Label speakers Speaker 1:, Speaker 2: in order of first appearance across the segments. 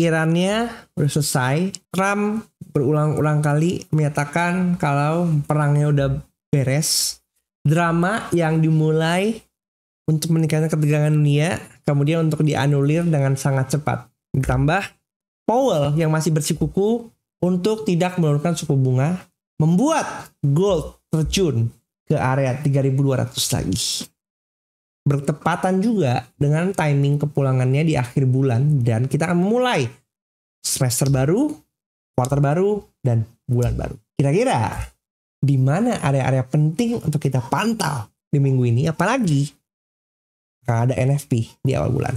Speaker 1: Irannya udah selesai. Trump berulang-ulang kali menyatakan kalau perangnya udah beres. Drama yang dimulai untuk meningkatkan ketegangan dunia, kemudian untuk dianulir dengan sangat cepat. Ditambah Powell yang masih bersikukuh untuk tidak menurunkan suku bunga, membuat gold terjun ke area 3.200 lagi. Bertepatan juga dengan timing kepulangannya di akhir bulan, dan kita akan memulai semester baru, quarter baru, dan bulan baru. Kira-kira di mana area-area penting untuk kita pantau di minggu ini, apalagi akan ada NFP di awal bulan.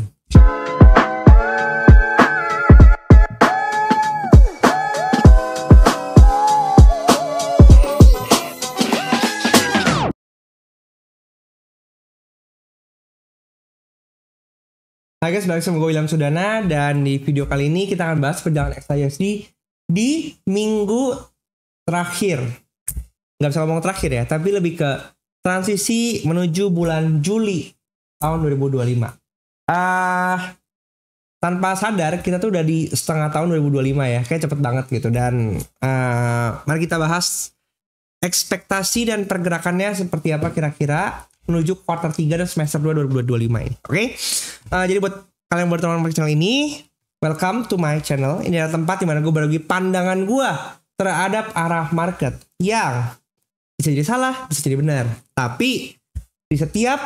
Speaker 1: Hai guys, balik sama gue William Sudana, dan di video kali ini kita akan bahas perjalanan XAUSD di minggu terakhir. Nggak bisa ngomong terakhir ya, tapi lebih ke transisi menuju bulan Juli tahun 2025. Tanpa sadar kita tuh udah di setengah tahun 2025 ya, kayak cepet banget gitu. Dan mari kita bahas ekspektasi dan pergerakannya seperti apa kira-kira menuju quarter 3 dan semester 2 2025 ini. Oke? Jadi buat kalian yang baru teman-teman channel ini, welcome to my channel. Ini adalah tempat dimana gue berbagi pandangan gue terhadap arah market yang bisa jadi salah, bisa jadi benar. Tapi di setiap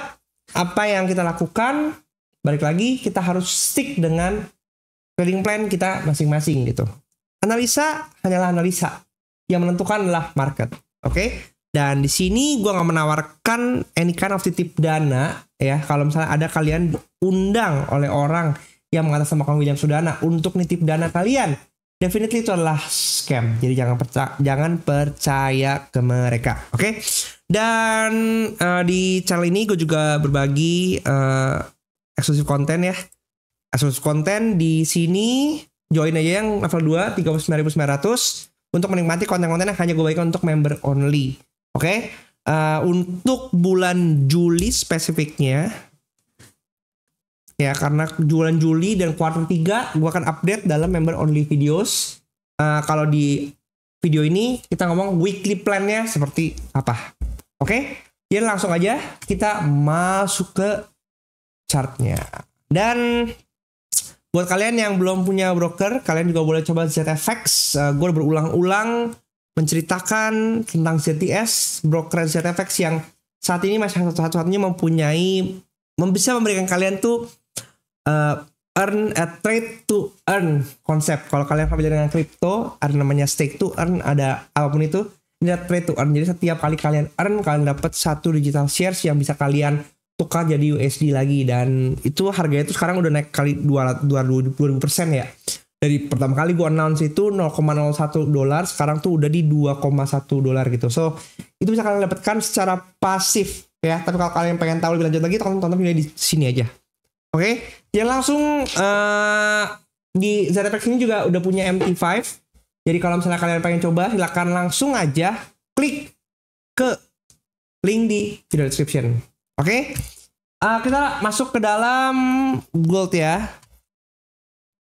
Speaker 1: apa yang kita lakukan, balik lagi kita harus stick dengan trading plan kita masing-masing gitu. Analisa hanyalah analisa, yang menentukan adalah market. Oke? Dan di sini gue nggak menawarkan any kind of titip dana ya. Kalau misalnya ada kalian diundang oleh orang yang mengatasnamakan William Sudana untuk nitip dana kalian, definitely itu adalah scam. Jadi jangan percaya ke mereka. Oke? Dan di channel ini gue juga berbagi eksklusif konten ya. Eksklusif konten di sini, join aja yang level 2 39.900 untuk menikmati konten-konten yang hanya gue bagikan untuk member only. Oke, untuk bulan Juli spesifiknya, ya karena bulan Juli dan kuartal 3 gue akan update dalam member only videos. Kalau di video ini kita ngomong weekly plan-nya seperti apa. Oke, jadi langsung aja kita masuk ke chartnya. Dan buat kalian yang belum punya broker, kalian juga boleh coba ZFX. Gue berulang-ulang menceritakan tentang ZTS, broker ZFX yang saat ini masih satu-satunya bisa memberikan kalian tuh trade to earn konsep. Kalau kalian familiar dengan crypto, ada namanya stake to earn, ada apapun itu, ini ada trade to earn. Jadi setiap kali kalian earn, kalian dapat satu digital shares yang bisa kalian tukar jadi USD lagi, dan itu harganya itu sekarang udah naik kali 2000% ya. Dari pertama kali gue announce itu $0,01, sekarang tuh udah di $2,1 gitu. So itu bisa kalian dapatkan secara pasif ya. Tapi kalau kalian pengen tahu lebih lanjut lagi, tonton video di sini aja. Oke, ya langsung di ZFX ini juga udah punya MT5. Jadi kalau misalnya kalian pengen coba, silakan langsung aja klik ke link di video description. Oke, kita masuk ke dalam gold ya.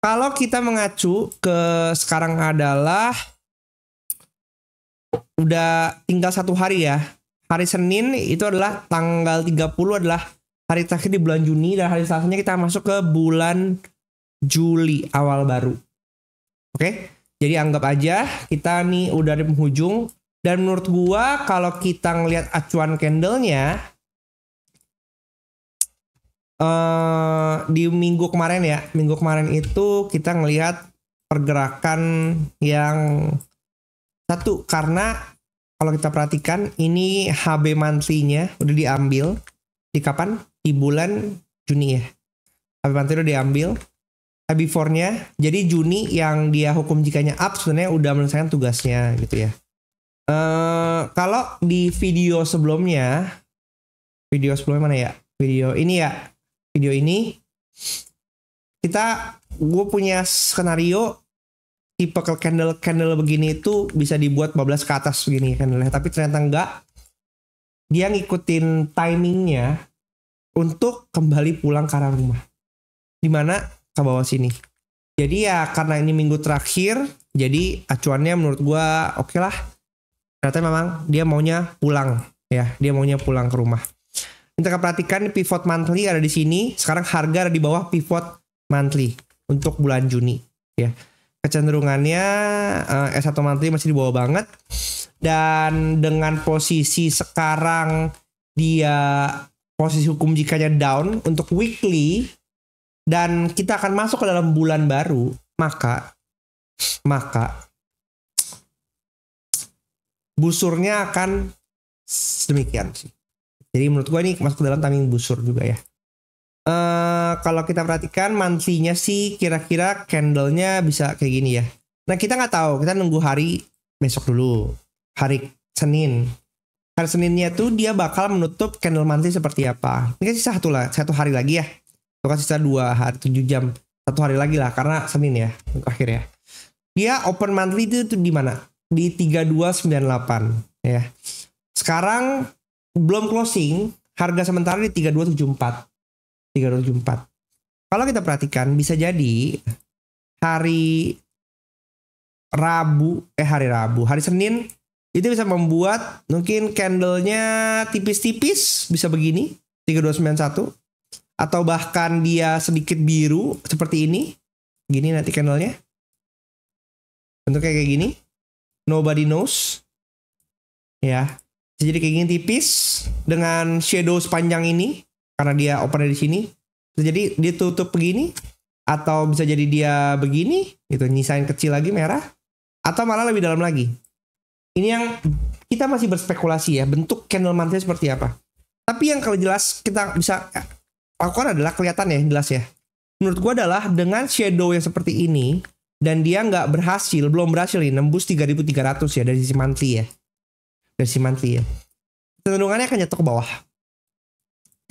Speaker 1: Kalau kita mengacu ke sekarang adalah udah tinggal satu hari ya. Hari Senin itu adalah tanggal 30 adalah hari terakhir di bulan Juni, dan hari Selasanya kita masuk ke bulan Juli awal baru. Oke, jadi anggap aja kita nih udah di penghujung. Dan menurut gua kalau kita ngelihat acuan candlenya di minggu kemarin ya, minggu kemarin itu kita ngelihat pergerakan yang satu, karena kalau kita perhatikan ini HB monthly-nya udah diambil di kapan? Di bulan Juni ya. HB monthly udah diambil. HB 4-nya, jadi Juni yang dia hukum jikanya up sebenarnya udah menyelesaikan tugasnya gitu ya. Kalau di video sebelumnya mana ya? Video ini ya. Video ini gue punya skenario tipe candle begini itu bisa dibuat 15 ke atas begini candle-nya, tapi ternyata enggak. Dia ngikutin timingnya untuk kembali pulang ke arah rumah, dimana ke bawah sini. Jadi ya karena ini minggu terakhir, jadi acuannya menurut gua oke lah. Ternyata memang dia maunya pulang ya, dia maunya pulang ke rumah. Kita perhatikan pivot monthly ada di sini. Sekarang harga ada di bawah pivot monthly untuk bulan Juni ya. Kecenderungannya S1 monthly masih di bawah banget, dan dengan posisi sekarang dia posisi hukum jikanya down untuk weekly, dan kita akan masuk ke dalam bulan baru, maka busurnya akan demikian sih. Jadi menurut gue ini masuk ke dalam timing busur juga ya. Kalau kita perhatikan monthly-nya sih kira-kira candle-nya bisa kayak gini ya. Nah kita nggak tahu, kita nunggu hari besok dulu, hari Senin. Hari Seninnya tuh dia bakal menutup candle monthly seperti apa. Ini kan sisa satu hari lagi ya. Itu kan sisa 2 hari 7 jam, 1 hari lagi lah karena Senin ya akhir ya. Dia open monthly itu di mana? Di 3298 ya. Sekarang belum closing, harga sementara di 3274. 3274. Kalau kita perhatikan bisa jadi hari Senin itu bisa membuat mungkin candlenya tipis-tipis bisa begini 3291, atau bahkan dia sedikit biru seperti ini. Gini nanti candlenya bentuknya kayak gini, nobody knows ya. Jadi kayak gini tipis dengan shadow sepanjang ini karena dia open di sini. Jadi dia tutup begini, atau bisa jadi dia begini gitu, nyisain kecil lagi merah, atau malah lebih dalam lagi. Ini yang kita masih berspekulasi ya, bentuk candle monthly seperti apa. Tapi yang kalau jelas kita bisa lakukan adalah kelihatan ya, jelas ya. Menurut gua adalah dengan shadow yang seperti ini, dan dia belum berhasil nih nembus 3.300 ya dari sisi monthly ya. Dari sisi monthly ya. Cenderungannya akan jatuh ke bawah.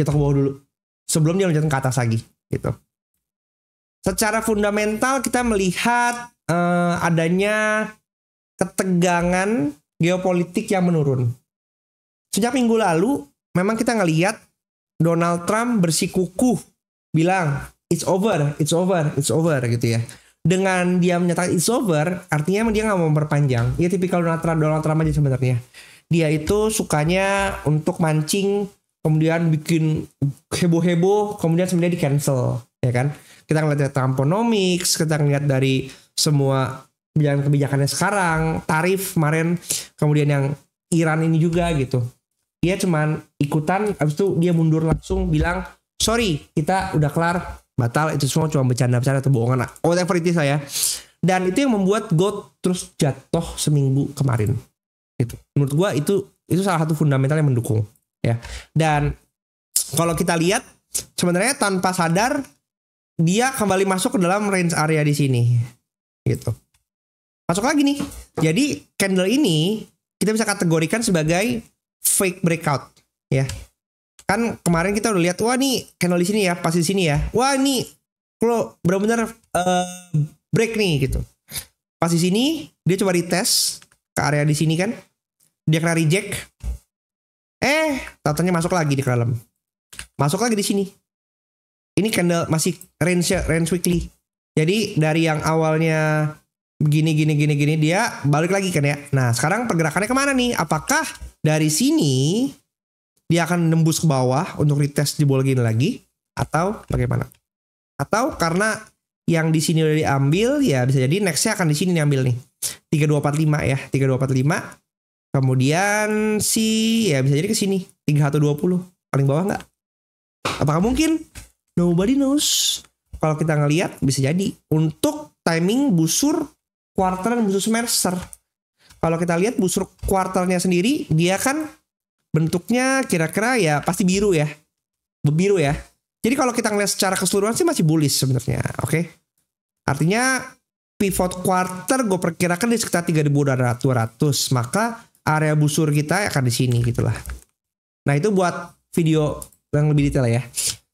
Speaker 1: Jatuh ke bawah dulu sebelum dia lanjutkan ke atas lagi gitu. Secara fundamental kita melihat adanya ketegangan geopolitik yang menurun. Sejak minggu lalu memang kita ngelihat Donald Trump bersikukuh bilang it's over gitu ya. Dengan dia menyatakan it's over, artinya dia nggak mau memperpanjang. Ya tipikal Donald Trump aja sebenarnya. Dia itu sukanya untuk mancing, kemudian bikin heboh-heboh, kemudian sebenarnya di cancel, ya kan? Kita ngeliat dari Trumponomics, kita ngeliat dari semua kebijakannya sekarang, tarif kemarin, kemudian yang Iran ini juga gitu. Dia cuman ikutan, abis itu dia mundur langsung bilang, sorry, kita udah kelar, batal, itu semua cuma bercanda-bercanda atau bohongan, whatever it is lah ya. Dan itu yang membuat gold terus jatuh seminggu kemarin. Gitu. Menurut gua itu salah satu fundamental yang mendukung ya. Dan kalau kita lihat sebenarnya tanpa sadar dia kembali masuk ke dalam range area di sini gitu. Masuk lagi nih. Jadi candle ini kita bisa kategorikan sebagai fake breakout ya. Kan kemarin kita udah lihat, wah nih candle di sini ya, pas di sini ya. Wah nih kalau benar-benar break nih gitu. Pas di sini dia coba retest ke area di sini kan. Dia kena reject. Tatanya masuk lagi di dalam. Masuk lagi di sini. Ini candle masih range weekly. Jadi dari yang awalnya begini dia balik lagi kan ya. Nah, sekarang pergerakannya kemana nih? Apakah dari sini dia akan nembus ke bawah untuk retest jebol gini lagi, atau bagaimana? Atau karena yang di sini udah diambil, ya bisa jadi nextnya akan di sini diambil nih. 3245 ya, 3245. Kemudian ya bisa jadi ke sini 3120 paling bawah nggak? Apakah mungkin? Nobody knows. Kalau kita ngelihat bisa jadi untuk timing busur kuartal dan busur semester. Kalau kita lihat busur kuartalnya sendiri, dia kan bentuknya kira-kira ya pasti biru ya, berbiru ya. Jadi kalau kita ngelihat secara keseluruhan sih masih bullish sebenarnya, oke? Artinya pivot quarter gue perkirakan di sekitar 3.200, maka area busur kita akan di sini gitulah. Nah itu buat video yang lebih detail ya.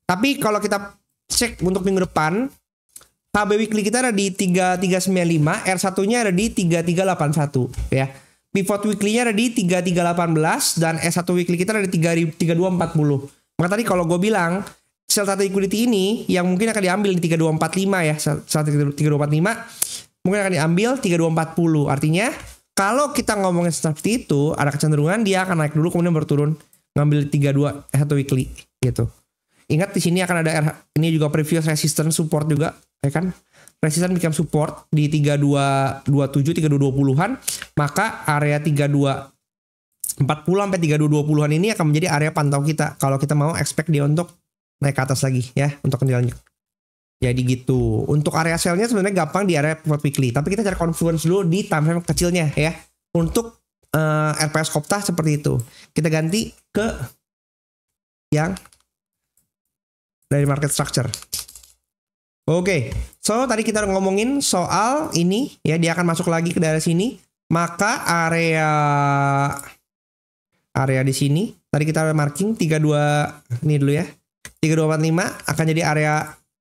Speaker 1: Tapi kalau kita cek untuk minggu depan, HB weekly kita ada di 3395, R1-nya ada di 3381 ya. Pivot weekly-nya ada di 3318 dan S1 weekly kita ada di 3240. Maka tadi kalau gue bilang sell satu liquidity ini yang mungkin akan diambil di 3245 ya. Saat 3245 mungkin akan diambil 3240. Artinya kalau kita ngomongin seperti itu, ada kecenderungan dia akan naik dulu kemudian berturun ngambil 32 satu weekly gitu. Ingat di sini akan ada ini juga previous resistance support juga, ya kan? Resistance become support di 3227 3220-an, maka area 3240 sampai 3220-an ini akan menjadi area pantau kita kalau kita mau expect dia untuk naik ke atas lagi ya untuk lanjut. Jadi gitu. Untuk area sell-nya sebenarnya gampang di area pivot weekly, tapi kita cari confluence dulu di time frame kecilnya ya. Untuk RPS Kopta seperti itu. Kita ganti ke yang dari market structure. Oke. So tadi kita udah ngomongin soal ini ya, dia akan masuk lagi ke daerah sini. Maka area di sini tadi kita udah marking 32 ini dulu ya. 3245 akan jadi area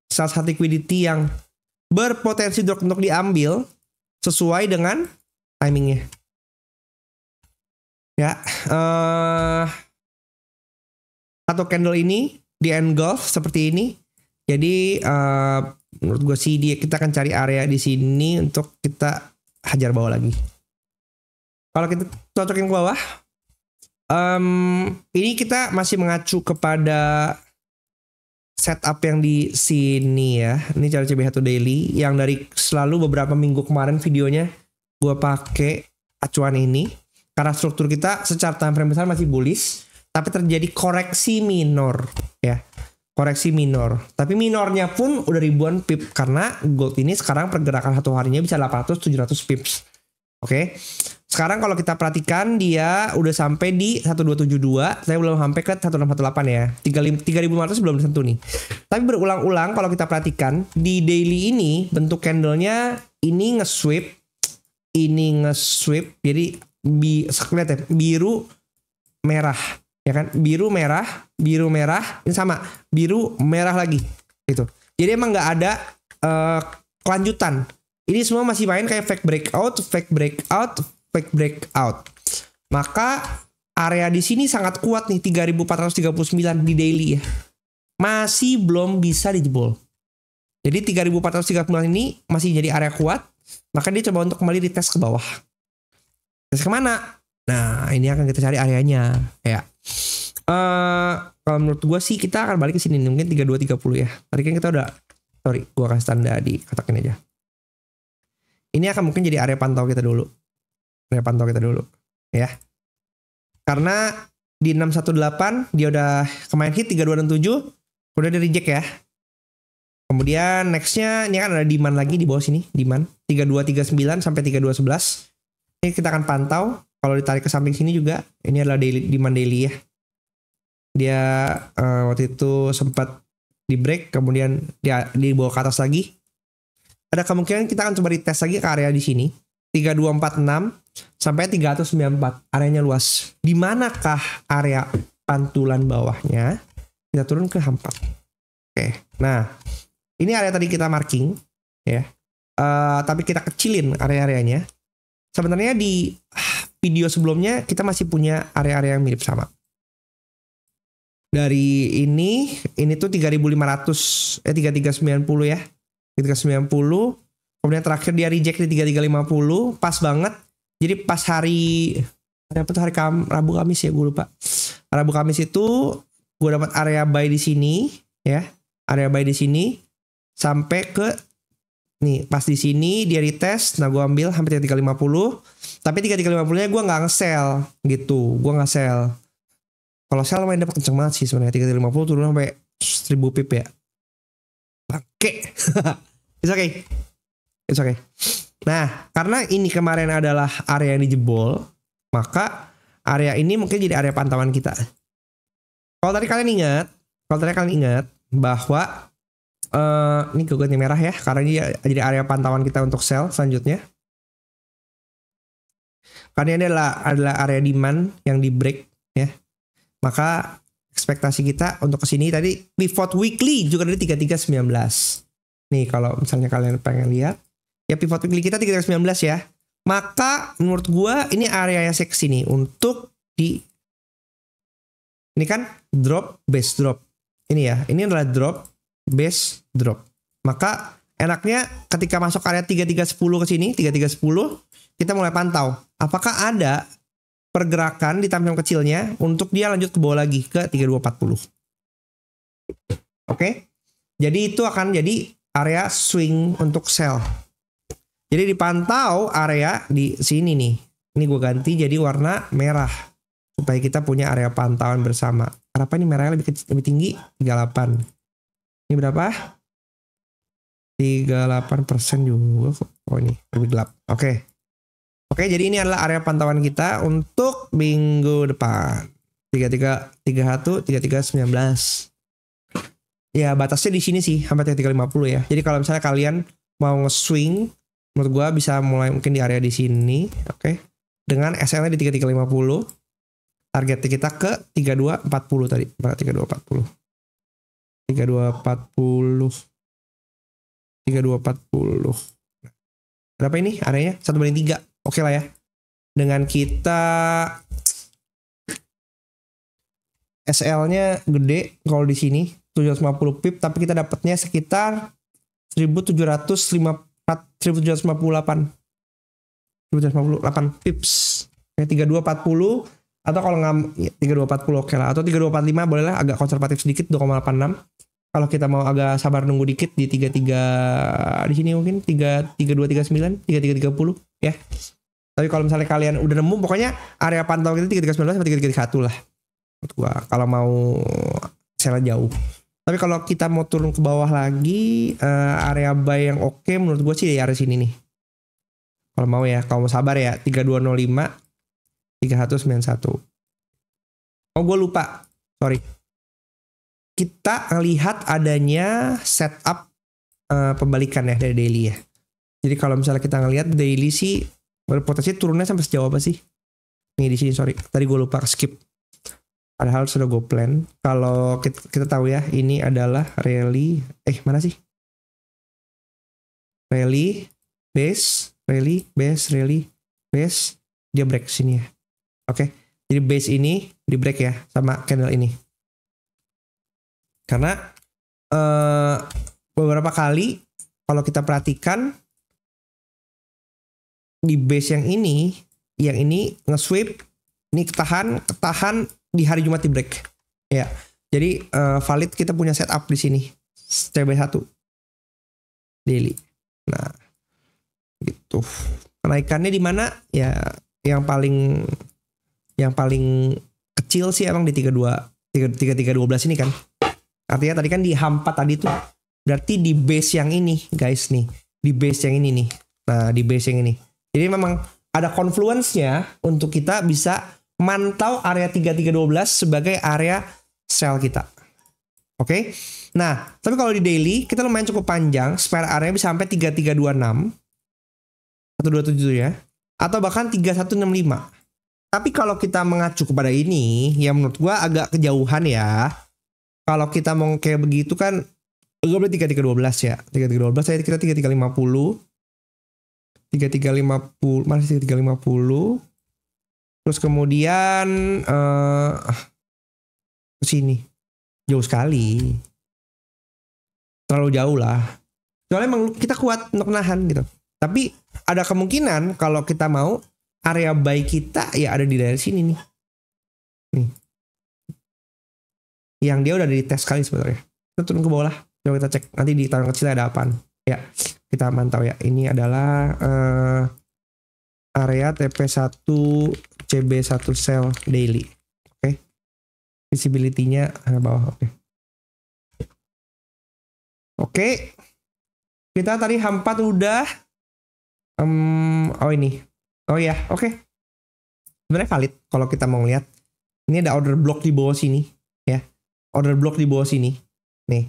Speaker 1: salah satu liquidity yang berpotensi untuk diambil sesuai dengan timingnya. Ya, satu candle ini di engulf seperti ini. Jadi menurut gue sih kita akan cari area di sini untuk kita hajar bawah lagi. Kalau kita cocokin ke bawah, ini kita masih mengacu kepada setup yang di sini ya. Ini cara CB1 daily yang dari selalu beberapa minggu kemarin videonya gue pakai acuan ini karena struktur kita secara time frame besar masih bullish, tapi terjadi koreksi minor ya. Koreksi minor. Tapi minornya pun udah ribuan pip karena gold ini sekarang pergerakan satu harinya bisa 800-700 pips. Oke. Sekarang kalau kita perhatikan dia udah sampai di 1272, saya belum sampai ke 1618 ya. 3500 belum disentuh nih. Tapi berulang-ulang kalau kita perhatikan di daily ini bentuk candlenya ini nge-sweep, ini nge-sweep. Jadi lihat ya, biru merah ya kan, biru merah, ini sama, biru merah lagi gitu. Jadi emang nggak ada kelanjutan. Ini semua masih main kayak fake breakout, fake breakout. Maka area di sini sangat kuat nih 3439 di daily ya. Masih belum bisa dijebol. Jadi 3439 ini masih jadi area kuat, maka dia coba untuk kembali dites ke bawah. Tes kemana? Nah, ini akan kita cari areanya ya. Kalau menurut gue sih kita akan balik ke sini mungkin 3230 ya. Tadi kan kita udah, sorry, gue kasih tanda di kotakin aja. Ini akan mungkin jadi area pantau kita dulu. Area pantau kita dulu ya. Karena di 618 dia udah kemarin hit 3267, udah di reject ya. Kemudian nextnya ini kan ada demand lagi di bawah sini, demand 3239 sampai 3211. Ini kita akan pantau. Kalau ditarik ke samping sini juga, ini adalah demand daily ya. Dia waktu itu sempat di break, kemudian dia dibawa ke atas lagi. Ada kemungkinan kita akan coba dites lagi ke area di sini 3246 sampai 394. Areanya luas. Di manakah area pantulan bawahnya? Kita turun ke 4. Oke. Nah, ini area tadi kita marking ya. Tapi kita kecilin area-areanya. Sebenarnya di video sebelumnya kita masih punya area-area yang mirip sama. Dari ini tuh 3500 3390 ya. 3390. Kemudian terakhir dia reject di 3350, pas banget. Jadi pas hari apa tuh, Rabu Kamis ya, gue lupa. Rabu Kamis itu gue dapat area buy di sini ya. Area buy di sini sampai ke nih, pas di sini dia retest. Nah, gue ambil hampir 3350. Tapi 3350-nya gue nggak nge-sell gitu. Gue nggak sell. Kalau sell main dapat kenceng banget sih sebenarnya. 3350 turun sampai 1000 pip ya. Bangke. It's okay. It's okay. Nah, karena ini kemarin adalah area yang dijebol, maka area ini mungkin jadi area pantauan kita. Kalau tadi kalian ingat bahwa ini gue ganti merah ya, karena ini jadi area pantauan kita untuk sell selanjutnya. Karena ini adalah area demand yang di break ya. Maka ekspektasi kita untuk kesini tadi pivot weekly juga dari 3319. Nih kalau misalnya kalian pengen lihat ya, pivot weekly kita 3319 ya. Maka menurut gua ini area yang seksi nih untuk di ini kan drop base drop. ini ya, ini adalah drop, base, drop. Maka enaknya ketika masuk area 3310 ke sini, 3310, kita mulai pantau. Apakah ada pergerakan di time frame kecilnya untuk dia lanjut ke bawah lagi ke 3240. Oke. Jadi itu akan jadi area swing untuk sell. Jadi dipantau area di sini nih. Ini gue ganti jadi warna merah supaya kita punya area pantauan bersama. Kenapa ini merahnya lebih tinggi? 38. Ini berapa? 38% juga. Oh ini lebih gelap. Oke. Oke, jadi ini adalah area pantauan kita untuk minggu depan. 3331, 3319. Ya, batasnya di sini sih sampai 3350 ya. Jadi kalau misalnya kalian mau nge-swing, menurut gua bisa mulai mungkin di area di sini, oke. Dengan SL-nya di 3350. Target kita ke 3240 tadi. 3240. 3240. 3240. Berapa ini areanya? 1/3. Oke lah ya. Dengan kita SL-nya gede kalau di sini 750 pip, tapi kita dapatnya sekitar 1758 pips. Ya, 3240 atau kalau nggak ya, 3240 oke lah, atau 3245 boleh lah, agak konservatif sedikit 2,86. Kalau kita mau agak sabar nunggu dikit di 33 di sini mungkin 3239, 3330 ya. Tapi kalau misalnya kalian udah nemu, pokoknya area pantau kita 3319 sampai 3331 lah. Menurut gua kalau mau sell jauh. Tapi kalau kita mau turun ke bawah lagi, area buy yang oke menurut gua sih di area sini nih. Kalau mau ya, kalau mau sabar ya 3205, 3191. Oh gue lupa, sorry. Kita lihat adanya setup pembalikan ya dari daily ya. Jadi kalau misalnya kita ngelihat daily sih berpotensi turunnya sampai sejauh apa sih? Nih di sini sorry, tadi gue lupa skip. Padahal sudah gue plan. Kalau kita tahu ya, ini adalah rally. Mana sih? Rally, base, rally, base, rally, base. Dia break sini ya. Oke. Jadi base ini di break ya sama candle ini. Karena beberapa kali kalau kita perhatikan di base yang ini nge-sweep, ini ketahan di hari Jumat di break. Ya. Jadi valid kita punya setup di sini. CB1 daily. Nah, gitu. Kenaikannya di mana? Ya, yang paling kecil sih emang di 3312 ini kan. Artinya tadi kan di H4 tadi tuh berarti di base yang ini guys nih, di base yang ini nih. Nah, di base yang ini. Jadi memang ada confluence-nya untuk kita bisa mantau area 3312 sebagai area sell kita. Oke. Nah, tapi kalau di daily kita lumayan cukup panjang, spare area bisa sampai 3326 atau 27 ya, atau bahkan 3165. Tapi kalau kita mengacu kepada ini, ya menurut gua agak kejauhan ya. Kalau kita mau kayak begitu kan, gue beli 3312 ya. 3312 saya kira 3350. 3350, masih 3350. Terus kemudian ke sini. Jauh sekali. Terlalu jauh lah. Soalnya emang kita kuat untuk nahan gitu. Tapi ada kemungkinan kalau kita mau area buy kita ya ada di daerah sini nih. Nih. Yang dia udah di tes kali sebenarnya. Kita turun ke bawah lah. Coba kita cek nanti di taruhan kecil ada apaan. Ya, kita mantau ya. Ini adalah area TP1 CB1 sell daily. Oke. Visibility-nya bawah. Oke. Kita tadi H4 udah oh ini. Oh ya, oke. Sebenarnya valid kalau kita mau lihat. Ini ada order block di bawah sini, ya. Order block di bawah sini. Nih.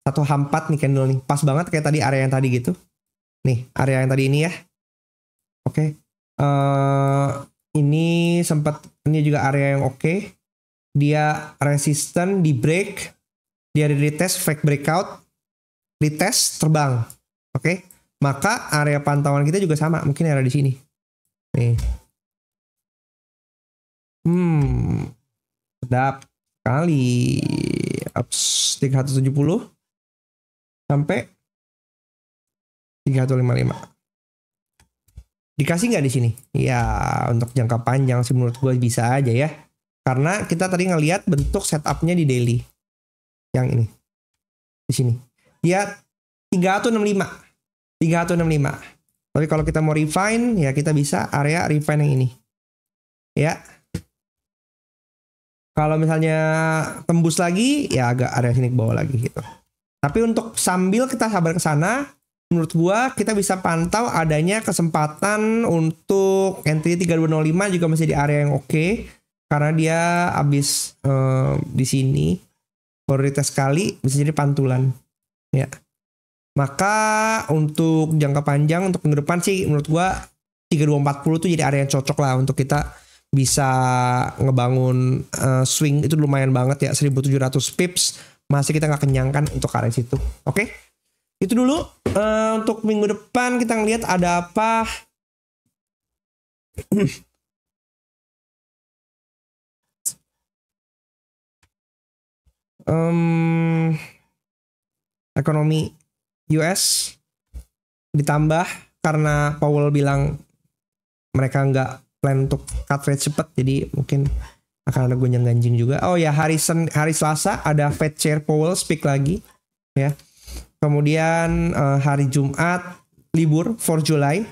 Speaker 1: Satu H4 nih candle nih. Pas banget kayak tadi area yang tadi gitu. Nih, area yang tadi ini ya. Oke. Ini sempat ini juga area yang oke. Dia resisten di break. Dia di retest fake breakout. Retest terbang. Oke. Maka area pantauan kita juga sama, mungkin area di sini. Nih. Sedap kali. ups 370 sampai 355. Dikasih nggak di sini? Ya untuk jangka panjang sih menurut gue bisa aja ya. Karena kita tadi ngelihat bentuk setupnya di daily yang ini di sini. Dia 365. Tapi kalau kita mau refine ya kita bisa area refine yang ini. Ya. Kalau misalnya tembus lagi ya agak area sini ke bawah lagi gitu. Tapi untuk sambil kita sabar ke sana, menurut gua kita bisa pantau adanya kesempatan untuk entry 3205 juga masih di area yang oke. Karena dia habis di sini baru dites sekali bisa jadi pantulan. Ya. Maka untuk jangka panjang untuk minggu depan sih menurut gua 3240 tuh jadi area yang cocok lah untuk kita bisa ngebangun swing itu lumayan banget ya 1700 pips masih kita nggak kenyangkan untuk area situ. Oke? Itu dulu untuk minggu depan kita ngelihat ada apa. Ekonomi US ditambah karena Powell bilang mereka nggak plan untuk cut rate cepat, jadi mungkin akan ada gonjang-ganjing juga. Oh ya, hari Selasa ada Fed Chair Powell speak lagi ya. Kemudian hari Jumat libur 4 July.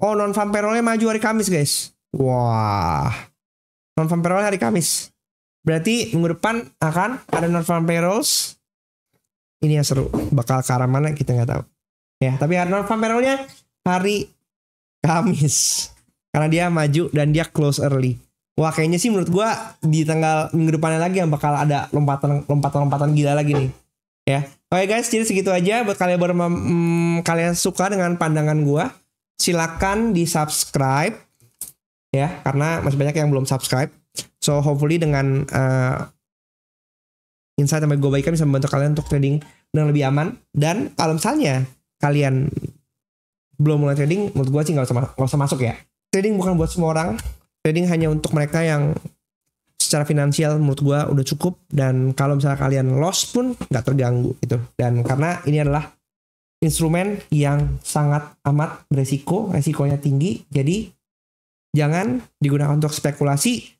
Speaker 1: Oh, non-farm payroll-nya maju hari Kamis, guys. Wah. Non-farm payroll hari Kamis. Berarti minggu depan akan ada non-farm payrolls. Ini yang seru. Bakal ke arah mana kita nggak tahu. Ya, tapi non-farm payroll-nya hari Kamis. Karena dia maju dan dia close early. Wah, kayaknya sih menurut gua di tanggal minggu depannya lagi yang bakal ada lompatan gila lagi nih. Ya. Oke guys, jadi segitu aja buat kalian baru kalian suka dengan pandangan gua. Silakan di-subscribe ya, karena masih banyak yang belum subscribe. So hopefully dengan insight yang gue bagikan bisa membantu kalian untuk trading dengan lebih aman. Dan kalau misalnya kalian belum mulai trading, menurut gue sih nggak usah masuk ya. Trading bukan buat semua orang. Trading hanya untuk mereka yang secara finansial menurut gue udah cukup. Dan kalau misalnya kalian loss pun nggak terganggu gitu. Dan karena ini adalah instrumen yang sangat amat beresiko, resikonya tinggi. Jadi jangan digunakan untuk spekulasi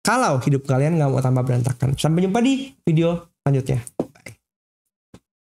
Speaker 1: kalau hidup kalian nggak mau tambah berantakan. Sampai jumpa di video selanjutnya.